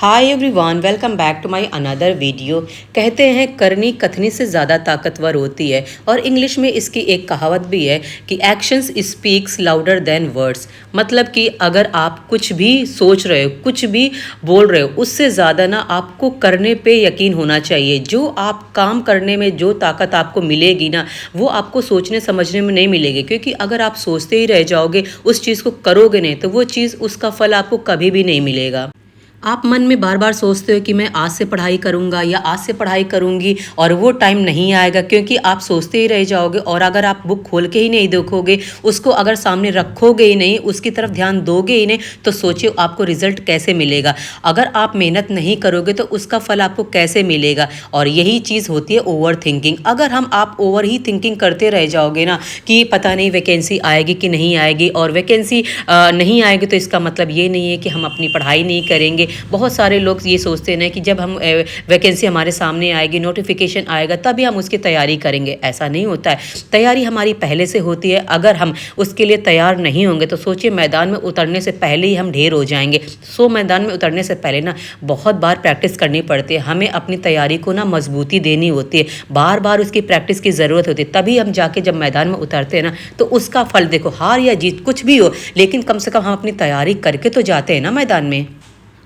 Hi everyone, welcome back to my another video. कहते हैं करनी कथनी से ज़्यादा ताकतवर होती है और इंग्लिश में इसकी एक कहावत भी है कि actions speaks louder than words. मतलब कि अगर आप कुछ भी सोच रहे हो, कुछ भी बोल रहे हो, उससे ज़्यादा ना आपको करने पे यकीन होना चाहिए। जो आप काम करने में जो ताकत आपको मिलेगी ना, वो आपको सोचने समझने में नहीं मिलेगी। क्योंकि अगर आप सोचते ही रह जाओगे, उस चीज़ को करोगे नहीं, तो वो चीज़ उसका फल आपको कभी भी नहीं मिलेगा। आप मन में बार बार सोचते हो कि मैं आज से पढ़ाई करूंगा या आज से पढ़ाई करूंगी, और वो टाइम नहीं आएगा क्योंकि आप सोचते ही रह जाओगे। और अगर आप बुक खोल के ही नहीं देखोगे, उसको अगर सामने रखोगे ही नहीं, उसकी तरफ ध्यान दोगे ही नहीं, तो सोचिए आपको रिजल्ट कैसे मिलेगा। अगर आप मेहनत नहीं करोगे तो उसका फल आपको कैसे मिलेगा। और यही चीज़ होती है ओवर थिंकिंग। अगर आप ओवर ही थिंकिंग करते रह जाओगे ना कि पता नहीं वैकेंसी आएगी कि नहीं आएगी, और वैकेंसी नहीं आएगी तो इसका मतलब ये नहीं है कि हम अपनी पढ़ाई नहीं करेंगे। बहुत सारे लोग ये सोचते हैं कि जब हम वैकेंसी हमारे सामने आएगी, नोटिफिकेशन आएगा, तभी हम उसकी तैयारी करेंगे। ऐसा नहीं होता है। तैयारी हमारी पहले से होती है। अगर हम उसके लिए तैयार नहीं होंगे तो सोचिए मैदान में उतरने से पहले ही हम ढेर हो जाएंगे। मैदान में उतरने से पहले ना बहुत बार प्रैक्टिस करनी पड़ती है। हमें अपनी तैयारी को ना मजबूती देनी होती है, बार बार उसकी प्रैक्टिस की ज़रूरत होती है। तभी हम जाके जब मैदान में उतरते हैं ना, तो उसका फल देखो, हार या जीत कुछ भी हो, लेकिन कम से कम हम अपनी तैयारी करके तो जाते हैं ना मैदान में।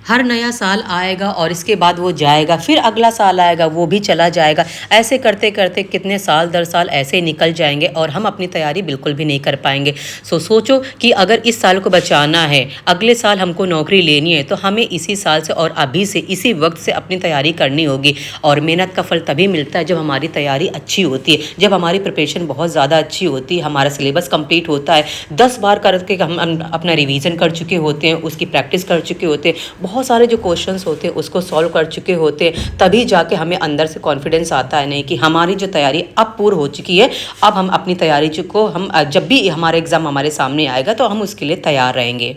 हर नया साल आएगा और इसके बाद वो जाएगा, फिर अगला साल आएगा, वो भी चला जाएगा। ऐसे करते करते कितने साल दर साल ऐसे ही निकल जाएंगे और हम अपनी तैयारी बिल्कुल भी नहीं कर पाएंगे। सोचो कि अगर इस साल को बचाना है, अगले साल हमको नौकरी लेनी है, तो हमें इसी साल से और अभी से इसी वक्त से अपनी तैयारी करनी होगी। और मेहनत का फल तभी मिलता है जब हमारी तैयारी अच्छी होती है, जब हमारी प्रिपरेशन बहुत ज़्यादा अच्छी होती है, हमारा सिलेबस कंप्लीट होता है, 10 बार करके हम अपना रिवीजन कर चुके होते हैं, उसकी प्रैक्टिस कर चुके होते हैं, बहुत सारे जो क्वेश्चंस होते हैं उसको सॉल्व कर चुके होते हैं। तभी जाके हमें अंदर से कॉन्फिडेंस आता है नहीं कि हमारी जो तैयारी अब पूर्ण हो चुकी है, अब हम अपनी तैयारी को हम जब भी हमारा एग्ज़ाम हमारे सामने आएगा तो हम उसके लिए तैयार रहेंगे।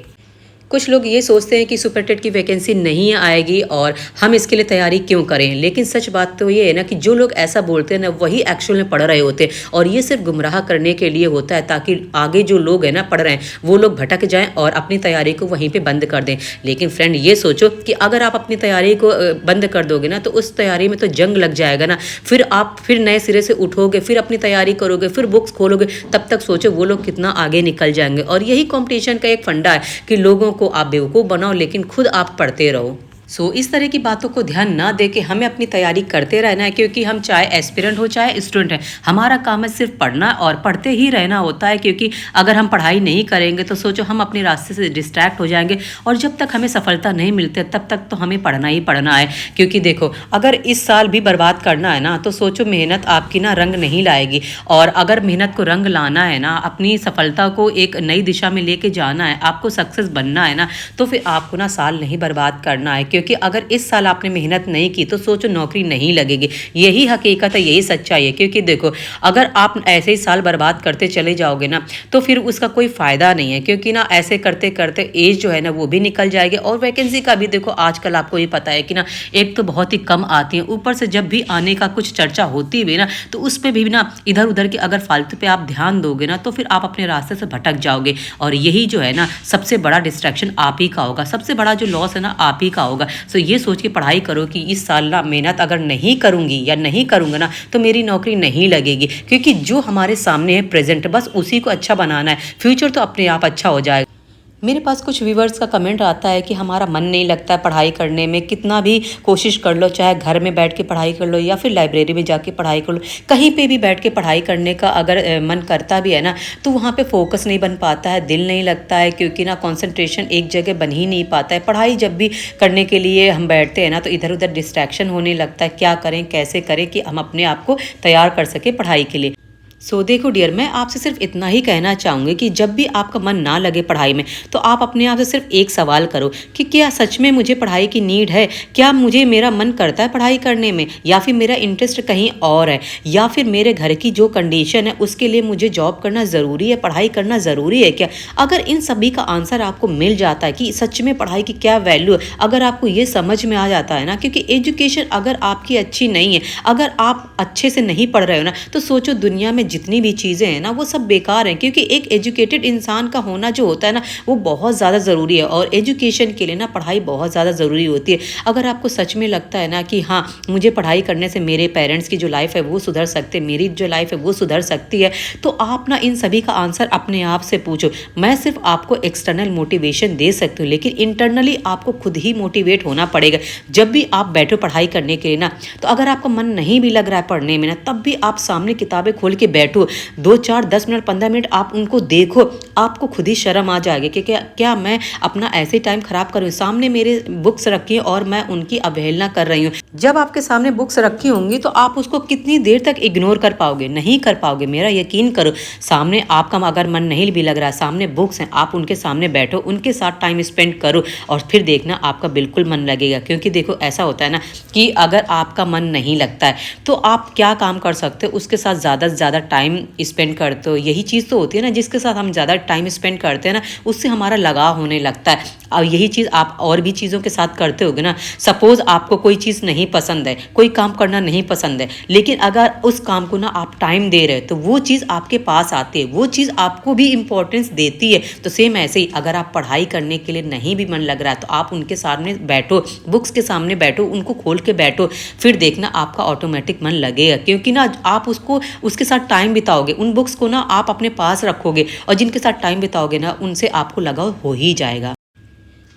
कुछ लोग ये सोचते हैं कि सुपर टेट की वैकेंसी नहीं आएगी और हम इसके लिए तैयारी क्यों करें। लेकिन सच बात तो ये है ना कि जो लोग ऐसा बोलते हैं ना, वही एक्चुअल में पढ़ रहे होते हैं, और ये सिर्फ गुमराह करने के लिए होता है, ताकि आगे जो लोग हैं ना पढ़ रहे हैं, वो लोग भटक जाएं और अपनी तैयारी को वहीं पे बंद कर दें। लेकिन फ्रेंड, ये सोचो कि अगर आप अपनी तैयारी को बंद कर दोगे ना, तो उस तैयारी में तो जंग लग जाएगा ना। फिर आप फिर नए सिरे से उठोगे, फिर अपनी तैयारी करोगे, फिर बुक्स खोलोगे, तब तक सोचो वो लोग कितना आगे निकल जाएंगे। और यही कॉम्पिटिशन का एक फंडा है कि लोगों को आप बेवकूफ़ बनाओ, लेकिन खुद आप पढ़ते रहो। इस तरह की बातों को ध्यान ना दे के हमें अपनी तैयारी करते रहना है। क्योंकि हम चाहे एस्पिरेंट हो चाहे स्टूडेंट हैं, हमारा काम है सिर्फ पढ़ना और पढ़ते ही रहना होता है। क्योंकि अगर हम पढ़ाई नहीं करेंगे तो सोचो हम अपने रास्ते से डिस्ट्रैक्ट हो जाएंगे, और जब तक हमें सफलता नहीं मिलती तब तक तो हमें पढ़ना ही पढ़ना है। क्योंकि देखो, अगर इस साल भी बर्बाद करना है ना, तो सोचो मेहनत आपकी ना रंग नहीं लाएगी। और अगर मेहनत को रंग लाना है ना, अपनी सफलता को एक नई दिशा में लेके जाना है, आपको सक्सेस बनना है ना, तो फिर आपको ना साल नहीं बर्बाद करना है। क्योंकि अगर इस साल आपने मेहनत नहीं की तो सोचो नौकरी नहीं लगेगी। यही हकीकत है, यही सच्चाई है। क्योंकि देखो, अगर आप ऐसे ही साल बर्बाद करते चले जाओगे ना, तो फिर उसका कोई फ़ायदा नहीं है। क्योंकि ना ऐसे करते करते एज जो है ना वो भी निकल जाएगी। और वैकेंसी का भी देखो, आजकल आपको ये पता है कि ना एक तो बहुत ही कम आती है, ऊपर से जब भी आने का कुछ चर्चा होती है ना, तो उस पर भी ना इधर उधर की अगर फालतू पे आप ध्यान दोगे ना, तो फिर आप अपने रास्ते से भटक जाओगे। और यही जो है ना सबसे बड़ा डिस्ट्रैक्शन आप ही का होगा, सबसे बड़ा जो लॉस है ना आप ही का होगा। ये सोच के पढ़ाई करो कि इस साल ना मेहनत अगर नहीं करूंगी या नहीं करूंगा ना, तो मेरी नौकरी नहीं लगेगी। क्योंकि जो हमारे सामने है प्रेजेंट, बस उसी को अच्छा बनाना है। फ्यूचर तो अपने आप अच्छा हो जाएगा। मेरे पास कुछ व्यूवर्स का कमेंट आता है कि हमारा मन नहीं लगता है पढ़ाई करने में, कितना भी कोशिश कर लो, चाहे घर में बैठ के पढ़ाई कर लो या फिर लाइब्रेरी में जाके पढ़ाई कर लो, कहीं पे भी बैठ के पढ़ाई करने का अगर मन करता भी है ना, तो वहाँ पे फोकस नहीं बन पाता है, दिल नहीं लगता है। क्योंकि ना कंसंट्रेशन एक जगह बन ही नहीं पाता है। पढ़ाई जब भी करने के लिए हम बैठते हैं ना, तो इधर उधर डिस्ट्रैक्शन होने लगता है। क्या करें, कैसे करें कि हम अपने आप को तैयार कर सकें पढ़ाई के लिए। देखो डियर, मैं आपसे सिर्फ इतना ही कहना चाहूँगी कि जब भी आपका मन ना लगे पढ़ाई में, तो आप अपने आप से सिर्फ एक सवाल करो कि क्या सच में मुझे पढ़ाई की नीड है, क्या मुझे मेरा मन करता है पढ़ाई करने में, या फिर मेरा इंटरेस्ट कहीं और है, या फिर मेरे घर की जो कंडीशन है उसके लिए मुझे जॉब करना ज़रूरी है, पढ़ाई करना ज़रूरी है क्या। अगर इन सभी का आंसर आपको मिल जाता है कि सच में पढ़ाई की क्या वैल्यू है, अगर आपको ये समझ में आ जाता है ना, क्योंकि एजुकेशन अगर आपकी अच्छी नहीं है, अगर आप अच्छे से नहीं पढ़ रहे हो ना, तो सोचो दुनिया में जितनी भी चीज़ें हैं ना वो सब बेकार हैं, क्योंकि एक एजुकेटेड इंसान का होना जो होता है ना वो बहुत ज़्यादा ज़रूरी है। और एजुकेशन के लिए ना पढ़ाई बहुत ज़्यादा ज़रूरी होती है। अगर आपको सच में लगता है ना कि हाँ मुझे पढ़ाई करने से मेरे पेरेंट्स की जो लाइफ है वो सुधर सकती है, मेरी जो लाइफ है वो सुधर सकती है, तो आप ना इन सभी का आंसर अपने आप से पूछो। मैं सिर्फ आपको एक्सटर्नल मोटिवेशन दे सकती हूँ, लेकिन इंटरनली आपको खुद ही मोटिवेट होना पड़ेगा। जब भी आप बैठो पढ़ाई करने के लिए ना, तो अगर आपका मन नहीं भी लग रहा है पढ़ने में ना, तब भी आप सामने किताबें खोल के बैठो, 2 4 10 मिनट 15 मिनट आप उनको देखो, आपको खुद ही शर्म आ जाएगी कि क्या मैं अपना ऐसे टाइम खराब कर रही हूँ। सामने मेरे बुक्स रखी है और मैं उनकी अवहेलना कर रही हूँ। जब आपके सामने बुक्स रखी होंगी तो आप उसको कितनी देर तक इग्नोर कर पाओगे? नहीं कर पाओगे। मेरा यकीन करो, सामने आपका अगर मन नहीं भी लग रहा है, सामने बुक्स हैं, आप उनके सामने बैठो, उनके साथ टाइम स्पेंड करो और फिर देखना आपका बिल्कुल मन लगेगा। क्योंकि देखो ऐसा होता है ना कि अगर आपका मन नहीं लगता है तो आप क्या काम कर सकते हो, उसके साथ ज़्यादा से ज़्यादा टाइम स्पेंड करते हो। यही चीज़ तो होती है ना, जिसके साथ हम ज़्यादा टाइम स्पेंड करते हैं ना उससे हमारा लगाव होने लगता है। और यही चीज़ आप और भी चीज़ों के साथ करते होगे ना। सपोज़ आपको कोई चीज़ नहीं पसंद है, कोई काम करना नहीं पसंद है, लेकिन अगर उस काम को ना आप टाइम दे रहे हो तो वो चीज़ आपके पास आती है, वो चीज़ आपको भी इंपॉर्टेंस देती है। तो सेम ऐसे ही अगर आप पढ़ाई करने के लिए नहीं भी मन लग रहा है तो आप उनके सामने बैठो, बुक्स के सामने बैठो, उनको खोल के बैठो, फिर देखना आपका ऑटोमेटिक मन लगेगा। क्योंकि ना आप उसके साथ टाइम बिताओगे, उन बुक्स को ना आप अपने पास रखोगे और जिनके साथ टाइम बिताओगे ना उनसे आपको लगाव हो ही जाएगा।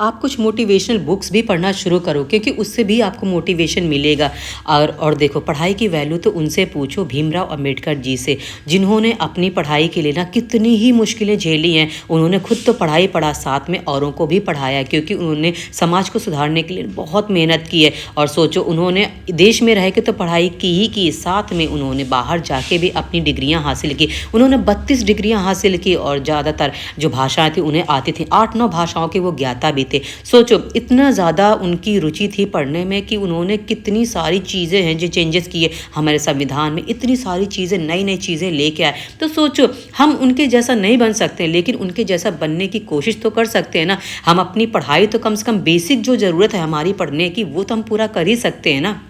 आप कुछ मोटिवेशनल बुक्स भी पढ़ना शुरू करो, क्योंकि उससे भी आपको मोटिवेशन मिलेगा। और देखो पढ़ाई की वैल्यू तो उनसे पूछो, भीमराव अंबेडकर जी से, जिन्होंने अपनी पढ़ाई के लिए ना कितनी ही मुश्किलें झेली हैं। उन्होंने खुद तो पढ़ाई पढ़ा, साथ में औरों को भी पढ़ाया, क्योंकि उन्होंने समाज को सुधारने के लिए बहुत मेहनत की है। और सोचो उन्होंने देश में रह के तो पढ़ाई की, साथ में उन्होंने बाहर जाके भी अपनी डिग्रियाँ हासिल की। उन्होंने 32 डिग्रियाँ हासिल की और ज़्यादातर जो भाषाएँ थी उन्हें आती थी, 8 9 भाषाओं के वो ज्ञाता भी थे। सोचो इतना ज़्यादा उनकी रुचि थी पढ़ने में कि उन्होंने कितनी सारी चीज़ें हैं जो चेंजेस किए हमारे संविधान में, इतनी सारी चीज़ें, नई नई चीज़ें लेके आए। तो सोचो हम उनके जैसा नहीं बन सकते, लेकिन उनके जैसा बनने की कोशिश तो कर सकते हैं ना। हम अपनी पढ़ाई तो कम से कम बेसिक जो ज़रूरत है हमारी पढ़ने की वो तो हम पूरा कर ही सकते हैं ना।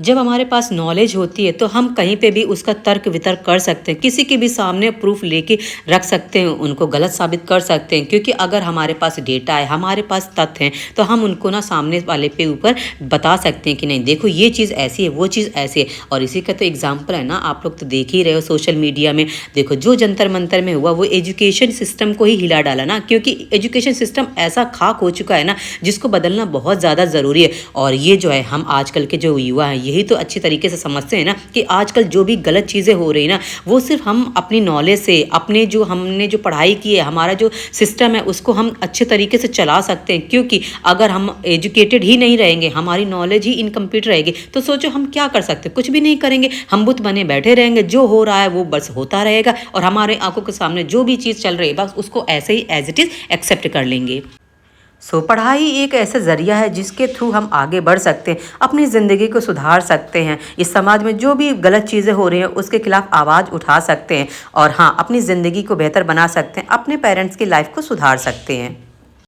जब हमारे पास नॉलेज होती है तो हम कहीं पे भी उसका तर्क वितर्क कर सकते हैं, किसी के भी सामने प्रूफ लेके रख सकते हैं, उनको गलत साबित कर सकते हैं। क्योंकि अगर हमारे पास डेटा है, हमारे पास तथ्य हैं, तो हम उनको ना सामने वाले पे ऊपर बता सकते हैं कि नहीं देखो ये चीज़ ऐसी है, वो चीज़ ऐसी है। और इसी का तो एग्जाम्पल है ना, आप लोग तो देख ही रहे हो सोशल मीडिया में। देखो जो जंतर मंतर में हुआ वो एजुकेशन सिस्टम को ही हिला डाला ना, क्योंकि एजुकेशन सिस्टम ऐसा खाक हो चुका है ना जिसको बदलना बहुत ज़्यादा ज़रूरी है। और ये जो है हम आजकल के जो युवा हैं यही तो अच्छी तरीके से समझते हैं ना कि आजकल जो भी गलत चीज़ें हो रही ना वो सिर्फ हम अपनी नॉलेज से, हमने जो पढ़ाई की है, हमारा जो सिस्टम है उसको हम अच्छे तरीके से चला सकते हैं। क्योंकि अगर हम एजुकेटेड ही नहीं रहेंगे, हमारी नॉलेज ही इनकम्प्लीट रहेगी, तो सोचो हम क्या कर सकते हैं? कुछ भी नहीं करेंगे, हम बुत बने बैठे रहेंगे, जो हो रहा है वो बस होता रहेगा और हमारे आंखों के सामने जो भी चीज़ चल रही है बस उसको ऐसे ही एज इट इज़ एक्सेप्ट कर लेंगे। पढ़ाई एक ऐसा ज़रिया है जिसके थ्रू हम आगे बढ़ सकते हैं, अपनी ज़िंदगी को सुधार सकते हैं, इस समाज में जो भी गलत चीज़ें हो रही हैं उसके खिलाफ आवाज़ उठा सकते हैं और हाँ अपनी ज़िंदगी को बेहतर बना सकते हैं, अपने पेरेंट्स की लाइफ को सुधार सकते हैं।